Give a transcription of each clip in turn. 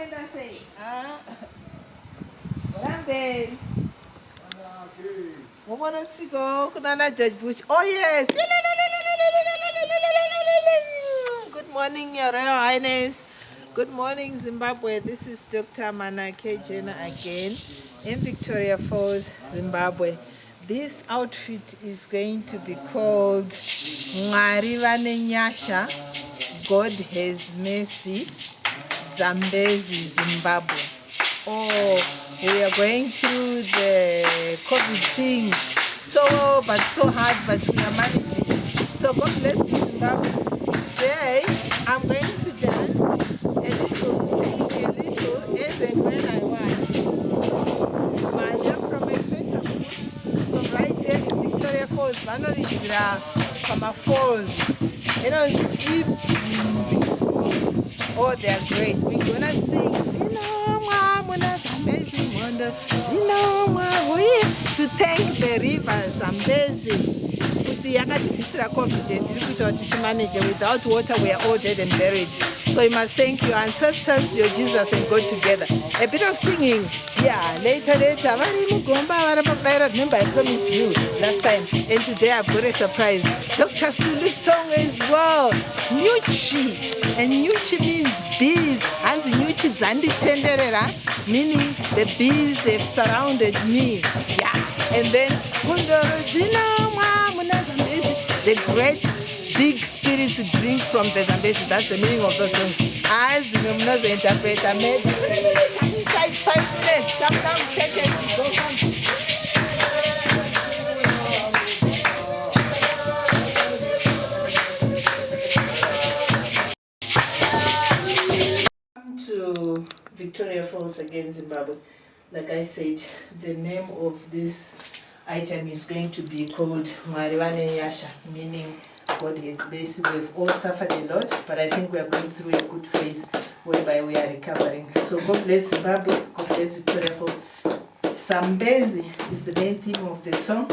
when I say, Rambe. Judge Bush. Oh yes. Good morning, Your Royal Highness. Good morning, Zimbabwe. This is Dr. MANAKE Jenna again in Victoria Falls, Zimbabwe. This outfit is going to be called Mariwa NYASHA. God has mercy. ZAMBEZI, Zimbabwe. Oh, we are going through the COVID thing. So hard, but we are managing. So God bless you, Zimbabwe. Today, I'm going to dance a little, sing a little, as and when I want. From a special from right here in Victoria Falls, from a falls. You know, Imvimbi. Oh, they are great. We're gonna sing to thank the river Zambezi. Without water, we are all dead and buried. So you must thank your ancestors, your Jesus, and God together. A bit of singing, yeah. Later. Remember, I promised you last time, and today I've got a surprise. Dr. Sulu's song as well. Nyuchi, and Nyuchi means bees, and Nyuchi Dzanditenderera, meaning the bees have surrounded me. Yeah, and then the great big spirits drink from the Zambezi. That's the meaning of those songs. As ZINOMWA interpreter, maybe inside 5 minutes. Come down, check it. Go come. To Victoria Falls again, Zimbabwe. Like I said, the name of this item is going to be called Mariwa NYASHA, meaning God has mercy. We've all suffered a lot, but I think we are going through a good phase whereby we are recovering. So God bless Zimbabwe, God bless Victoria Falls. Zambezi is the main theme of the song.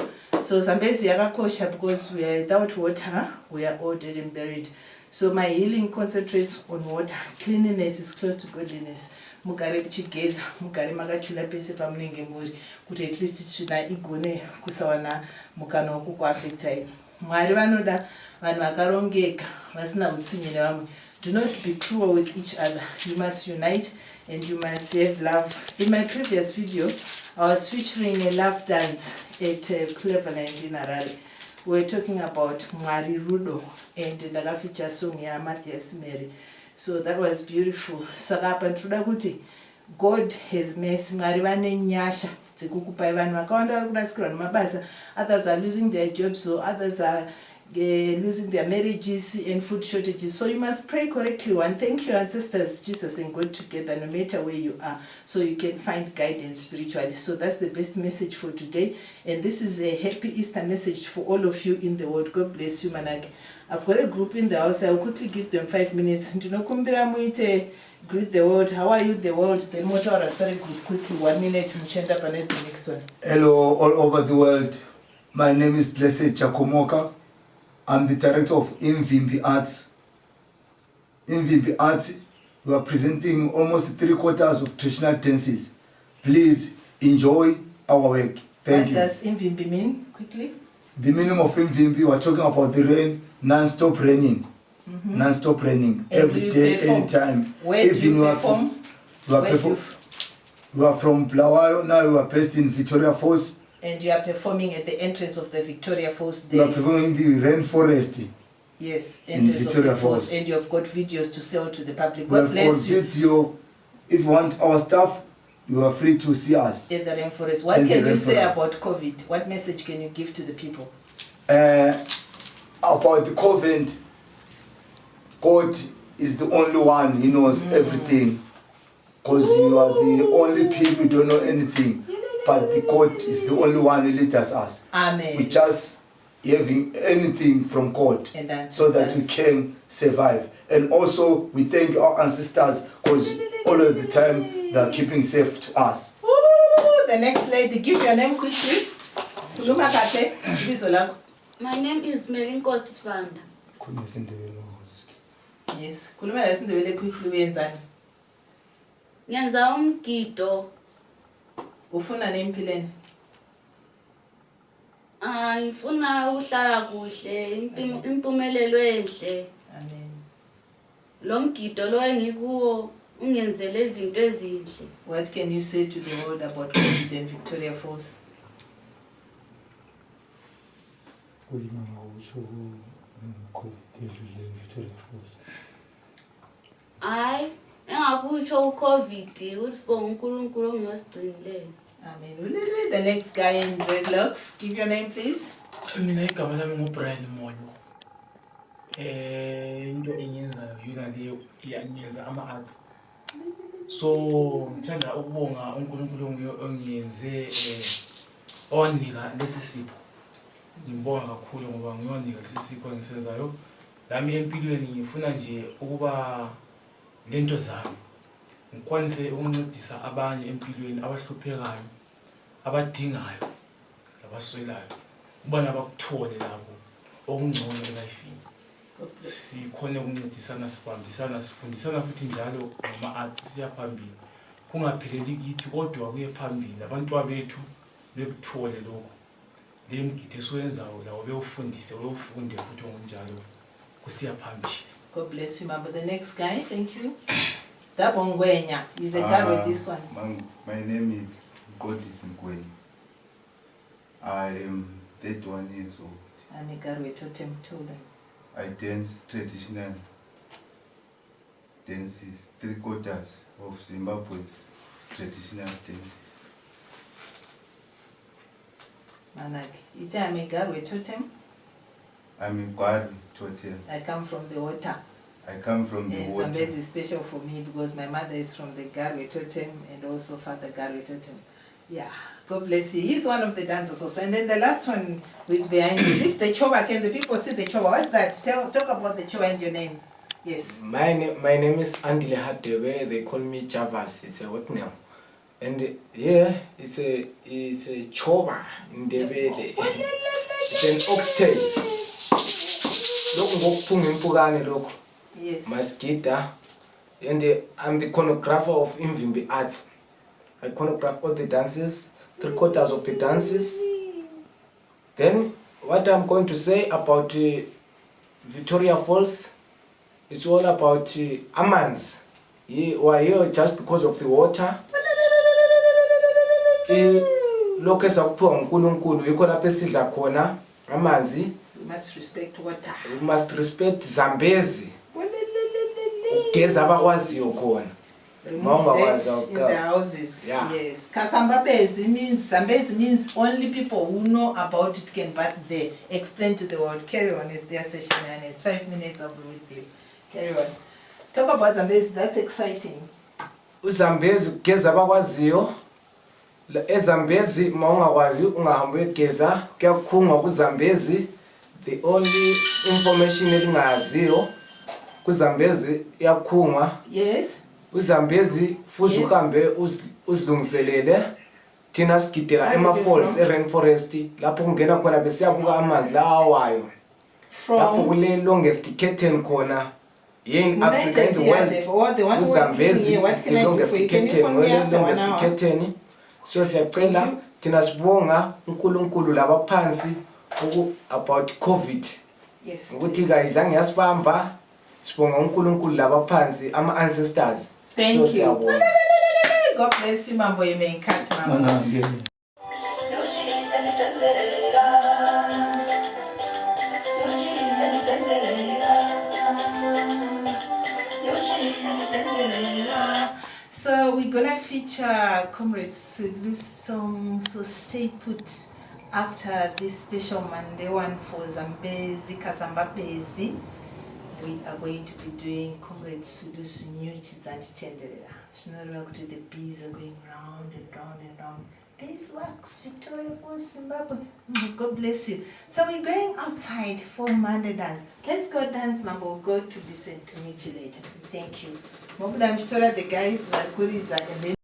So Zambezi yakakosha because we are without water, we are all dead and buried. So my healing concentrates on water. Cleanliness is close to godliness. Mugare bichigeza, mugare makachula pese pamunenge muri, kuti at least tsvina igone kusawana mukana wekukuafectai. Mwari vanoda vanhu vakarongeka, vasina utsinye nevamwe. Do not be cruel with each other. You must unite and you must have love. In my previous video, I was featuring a love dance at Cleveland in Harare. We were talking about Mwari Rudo and the feature song ya Matthias Mary. So that was beautiful. Sakapa ntuda kuti God has mercy. Mariwa NYASHA dzekukupai vanhu vakawanda vari kurasikirwa nemabasa. Others are losing their jobs, so others are losing their marriages and food shortages. So you must pray correctly and thank your ancestors, Jesus and God together, no matter where you are, so you can find guidance spiritually. So that's the best message for today, and this is a happy Easter message for all of you in the world. God bless you, Manake. I've got a group in the house. I will quickly give them 5 minutes. Greet the world. How are you, the world? Then Motora started quickly. 1 minute. Mchenda panet the next one. Hello, all over the world. My name is Blessed Chakomoka. I'm the director of Imvimbi Arts. Imvimbi Arts, we are presenting almost 3/4 of traditional dances. Please enjoy our work. Thank you. What does Imvimbi mean, quickly? The meaning of Imvimbi, we are talking about the rain, non-stop raining. Non-stop raining, every day, anytime. Where do you perform? We are from Bulawayo, now we are based in Victoria Falls. And you are performing at the entrance of the Victoria Falls Day. We are performing in the rainforest. Yes, in Victoria Falls. And you have got videos to sell to the public. God bless you. Video. If you want our stuff, you are free to see us. In the rainforest. What can you say about COVID? What message can you give to the people? About the COVID, God is the only one, He knows everything. Because you are the only people who don't know anything. But the God is the only one who leads us. Amen. We just having anything from God so that we can survive. And also we thank our ancestors because all of the time they are keeping safe to us. Ooh, the next lady, give your name quickly. My name is Melinkosi Spanda. Yes, quickly. Ngenza umgido. Ufuna nempilweni? Ngifuna uhlala kuhle, impumelelo enhle. Amen. Lo mgido lo engikuwo ungenzele izinto ezinhle. What can you say to the world about COVID and Victoria Falls? Engakutsho uCovid usibonga uNkulunkulu ongiyosigcinileyo. Amen. Will you read the next guy in dreadlocks? Give your name, please. Mina igama lami nguBrian Moyo. Into enyenzayo yona leyo iyanyenza ama-arts. So ngithanda ukubonga uNkulunkulu ongiyenze onika lesi sipho. Ngibonga kakhulu ngoba ngiyonika lesi sipho engisenzayo. Lami empilweni ngifuna nje ukuba lento zami ngikwanise ukuncedisa abanye empilweni abahluphekayo, abadingayo, abaswelayo. Ubana bakuthole labo okungcono elifini. Sikhona ukuncedisana, sibambisana, sifundisana futhi njalo ngama-arts siyaphambili. Kungapheleli kithi kodwa kuye phambili abantu bethu bekuthole lokho. Le mgidi esiwenzayo lawo bewufundise, bewufunde futhi ngokunjalo kusiya phambili. God bless you, ma. But the next guy, thank you. Dabongwenya is a guy with this one. My name is Godis Ngweni. I am 31 years old. And a guy with totem told them. I dance traditional dances, 3/4 of Zimbabwe's traditional dance. Manake, I'm a guy with totem. I'm in MWARI totem. I come from the water. I come from the water. ZAMBEZI is special for me because my mother is from the Garwe totem and also father Garwe totem. Yeah, God bless you. He's one of the dancers also. And then the last one who is behind you. If the choba can, the people see the choba. What's that? Talk about the choba and your name. Yes. My name is Andile Hadewe. They call me Javas. It's a what name? And yeah, it's a choba in the belly. It's an oxtail. Look, yes. Maskita. And I'm the choreographer of Imvimbi Arts. I choreograph all the dances, 3/4 of the dances. Then what I'm going to say about Victoria Falls, it's all about amanzi. We're here just because of the water. Lokho esakuphiwa nguNkulunkulu yikho lapho esidla khona amanzi. We must respect water. We must respect ZAMBEZI. Ugeza abakwaziyo khona. Remove dirt in the houses. Yeah. Yes. Kasambabezi means Zambezi means only people who know about it can but they explain to the world. Carry on, it's their session and it's 5 minutes of with you. Carry on. Talk about Zambezi, that's exciting. UZambezi ugeza abakwaziyo. EZambezi mawungakwazi ungahambe ugeza kuyakhungwa kuZambezi. The only information elingaziyo kuZambezi yakhungwa. Yes. UZambezi futhi uhambe uzilungiselele thina sigidela ema-falls e-rainforest lapho kungena khona besiyabuka amanzi lawayo lapho kule longest curtain khona in Africa in the world uZambezi the longest curtain so siyacela thina sibonga uNkulunkulu labaphansi about COVID ukuthi kayizange yasibamba sibonga uNkulunkulu labaphansi ama-ancestors. Thank you. God bless you, Mambo. You may cut, Mambo. So we're gonna feature Comrade Sulu's song, so stay put after this special Monday one for Zambezi, Kasambabezi. We are going to be doing Comrade Sulu's Nyuchi Dzanditenderera. It's not about the bees are going round and round and round. Beeswax, Victoria Falls, Zimbabwe. God bless you. So we're going outside for Monday dance. Let's go dance, Mambo. We'll go to listen to Nyuchi later. Thank you. Mobula Victoria, the guys are good and then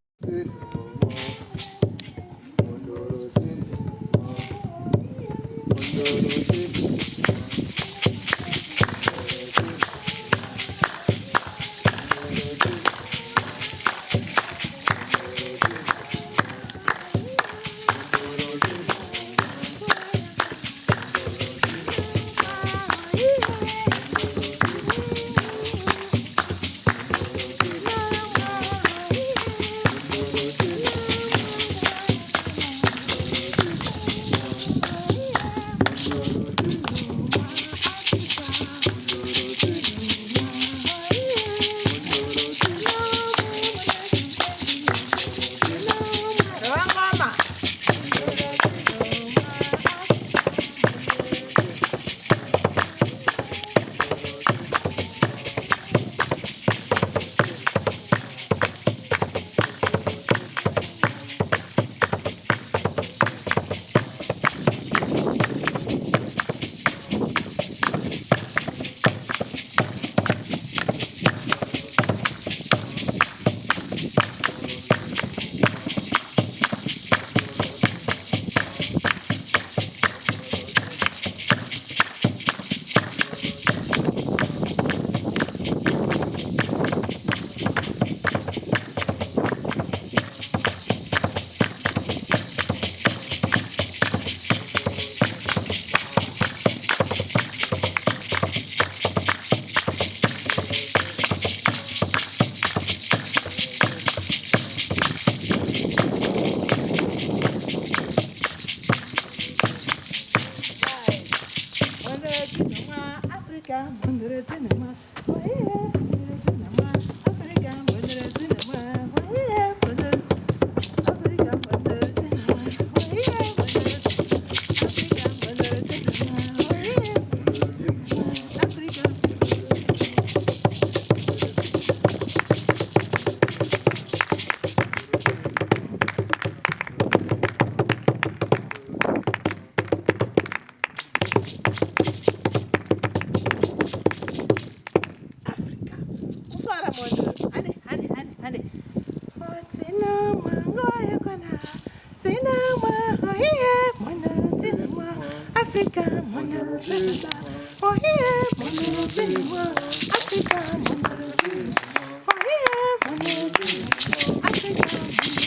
Tara Mondo. Hande. Oh, ZINOMWA, ngoya kona. ZINOMWA, oh yeah, Mondo, ZINOMWA. Africa, Mondo, ZINOMWA. Oh yeah, Mondo, ZINOMWA. Africa, Mondo, ZINOMWA. Oh yeah, Mondo, ZINOMWA. Africa, Mondo,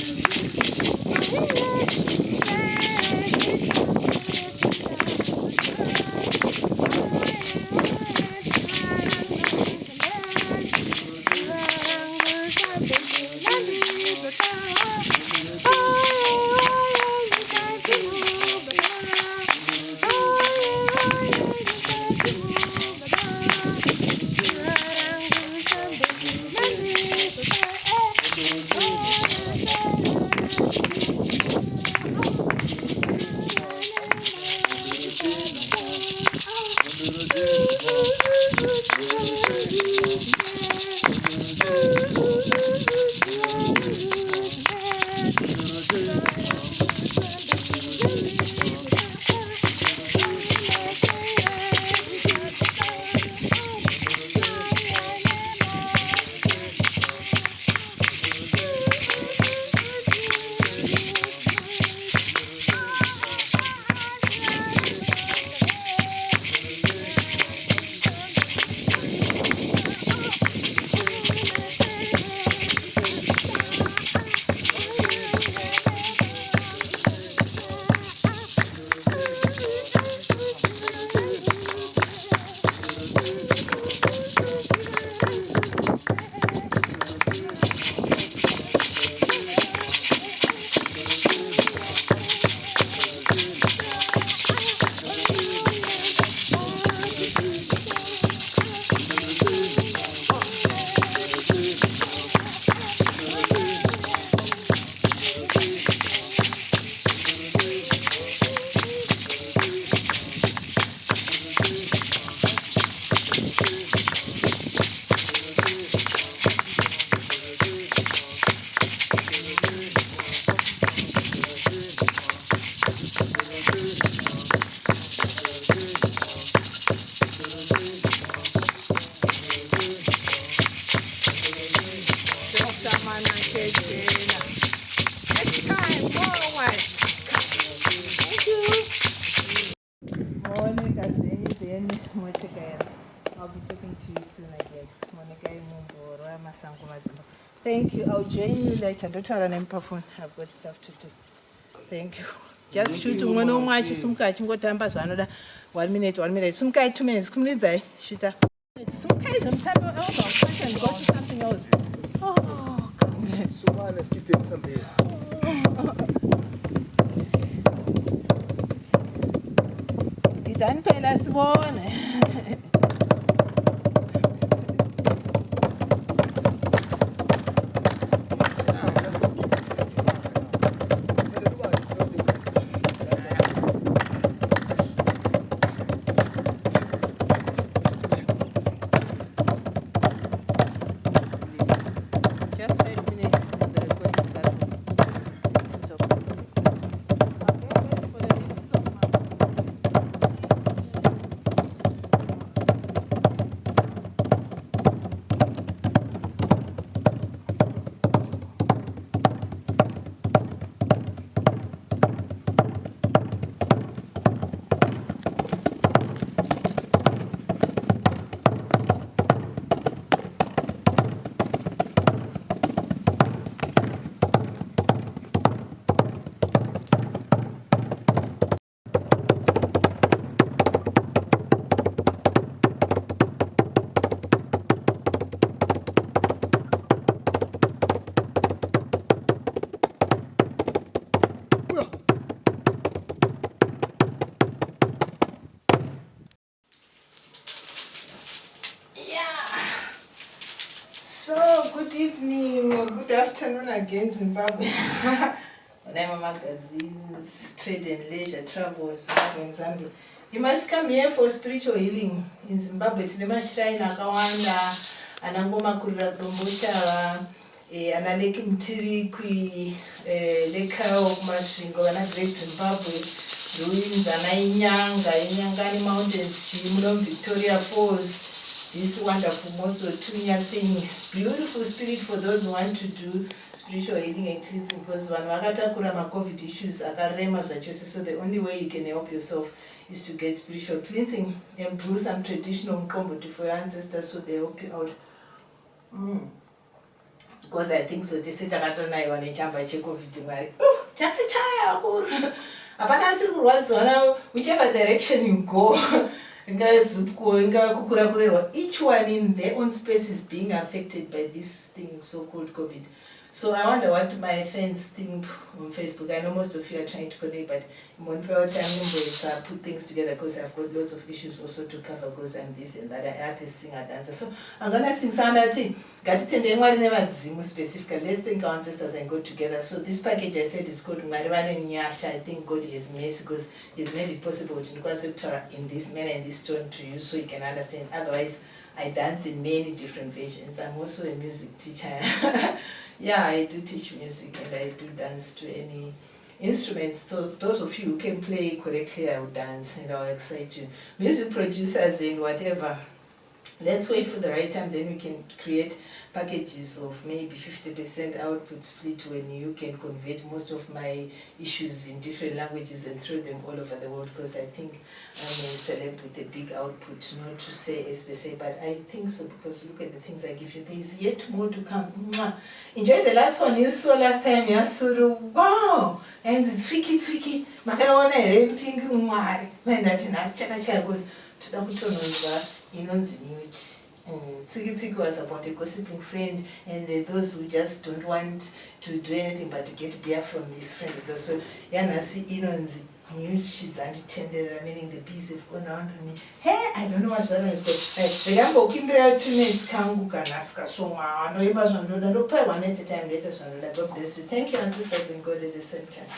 I'll be talking to you soon again. Thank you. I'll join you later. Don't try and perform. I've got stuff to do. Thank you. Just shoot one on my sumka. You got time pass another 1 minute, Sumka 2 minutes. Come let's say shoot up. Sumka some type of elbow. I can go to something else. Oh, come on. Sumana still something. You done pay last one. Just 5 minutes with the recording, that's it. Stop. Okay, wait for the next song. So, good evening or good afternoon again, Zimbabwe. Whatever magazines, trade and leisure, travel, Zimbabwe and Zambia. You must come here for spiritual healing in Zimbabwe. Tinemashiraina akawanda, anangoma kurira promoter, analeki mtiri kui lekao kumasvingo ana Great Zimbabwe, ruins ana inyanga ni mountains, chimuno Victoria Falls. this wonderful also TUNYA thing. Beautiful spirit for those who want to do spiritual healing and cleansing, because when vakatakura COVID issues akarema zvachose, so the only way you can help yourself is to get spiritual cleansing and brew some traditional mkomboti for your ancestors so they help you out. Because I think so tese takatonaiwa nechamba cheCOVID mwari chakachaya akuru hapana asiri kurwadziwa nawo whichever direction you go. Each one in their own space is being affected by this thing so-called COVID. So I wonder what my fans think on Facebook. I know most of you are trying to connect, but in one period of time, I put things together because I've got lots of issues also to cover because I'm this and that. I have to sing and dance. So I'm going to sing something. Specifically, let's thank our ancestors and go together. So this package I said is called Mariwa and NYASHA. I think God has made because He's made it possible to concept in this manner and this tone to you so you can understand. Otherwise, I dance in many different versions. I'm also a music teacher. Yeah, I do teach music and I do dance to any instruments. So those of you who can play correctly, I will dance and I'll excite you. Music producers and whatever. Let's wait for the right time, then we can create packages of maybe 50% output split when you can convert most of my issues in different languages and throw them all over the world, because I think I'm a celeb with a big output, not to say SBC, but I think so because look at the things I give you. There is yet more to come. Mwah. Enjoy the last one you saw last time, yeah, Sulu. Wow! And it's tricky. Makaona ramping MWARI. When that in us, chaka goes to the inonzi Nyuchi. Tsiki was about a gossiping friend, and those who just don't want to do anything but to get beer from this friend. So, Yanasi inonzi Nyuchi Dzanditenderera, meaning the bees have gone around me. Hey, I don't know what's that one is called. The Gambo Kimbera 2 minutes Kangu Kanaska. So, I know you must know, pay one at a time later. God bless you. Thank you, ancestors, and God at the same time.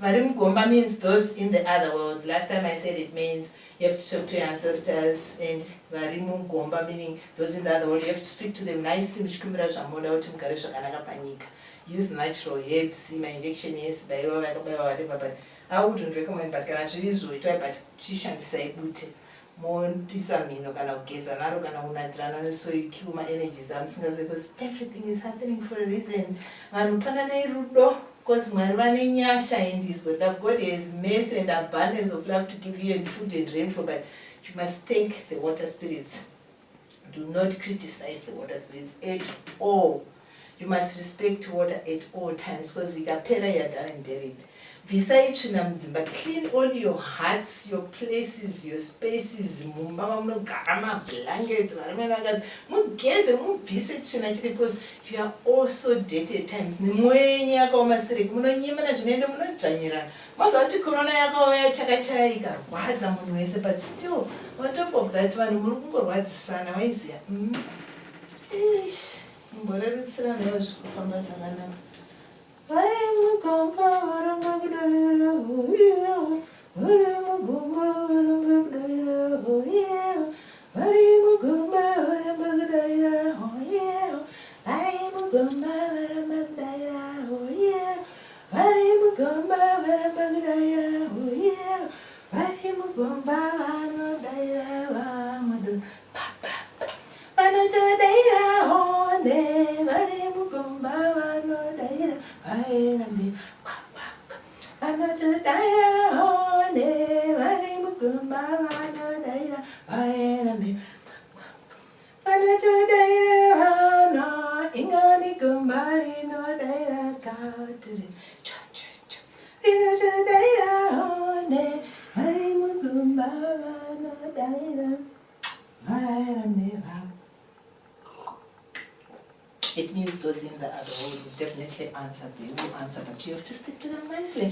Varimugomba means those in the other world. Last time I said it means you have to talk to your ancestors, and Varimugomba meaning those in the other world. You have to speak to them nicely. Use natural herbs, my injection, yes, by whatever, but I wouldn't recommend, but can actually use it, but Chishan say booty. More disamino kana ugeza naro kana unadrana, so you kill my energies. I'm saying because everything is happening for a reason. And panane rudo. Because Mariwa and NYASHA and His God love. God has mercy and abundance of love to give you and food and rainfall, but you must thank the water spirits. Do not criticize the water spirits at all. You must respect water at all times because ikapera yadara and buried. Clean all your hearts, your places, your spaces, blankets, because you are also dirty at times. But still, on top of that one, it means those in the other world will definitely answer. They will answer, but you have to speak to them nicely.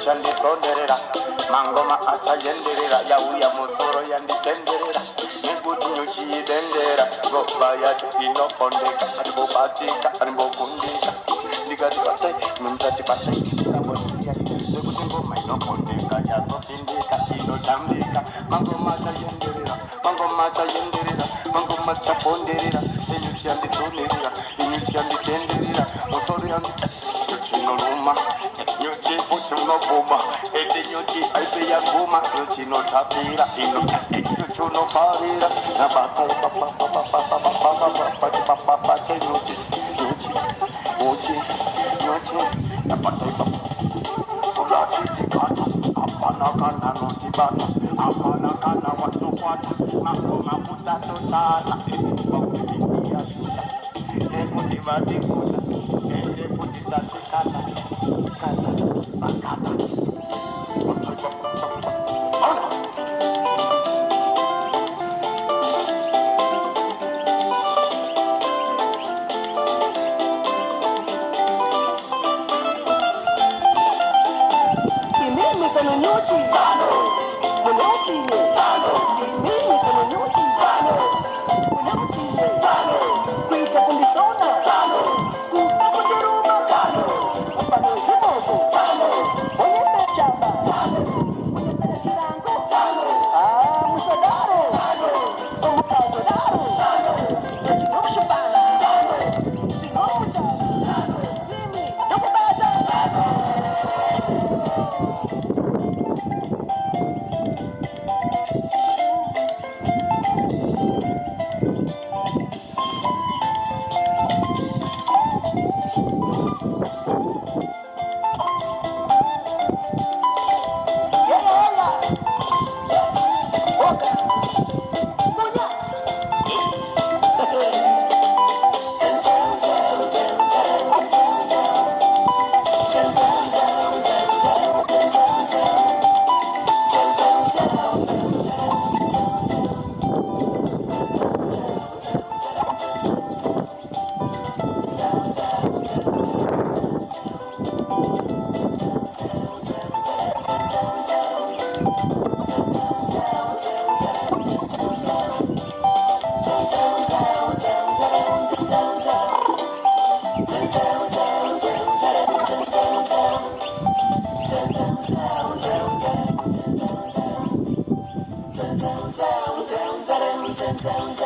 Dzanditenderera mangoma achayenderera yauya musoro yanditenderera nekuti nyuchi dendera ngobaya inopondeka aribobatika aribokundika ndikati batai mumsati batai samboziya nekuti ngoma inopondeka yazopindika inotambika mangoma achayenderera mangoma achaponderera nyuchi yandisonerera nyuchi yanditenderera musoro yanditenderera nyuchi futhi unobuma ede nyuchi aibe yaguma nyuchi notapira ino nyuchi unoparira nabata papa nyuchi nabata fulati tikata apana kana notibata apana kana watukwata mafuta sotana bakutia suta ekuti batikuta ende futi tatikata sakata Zam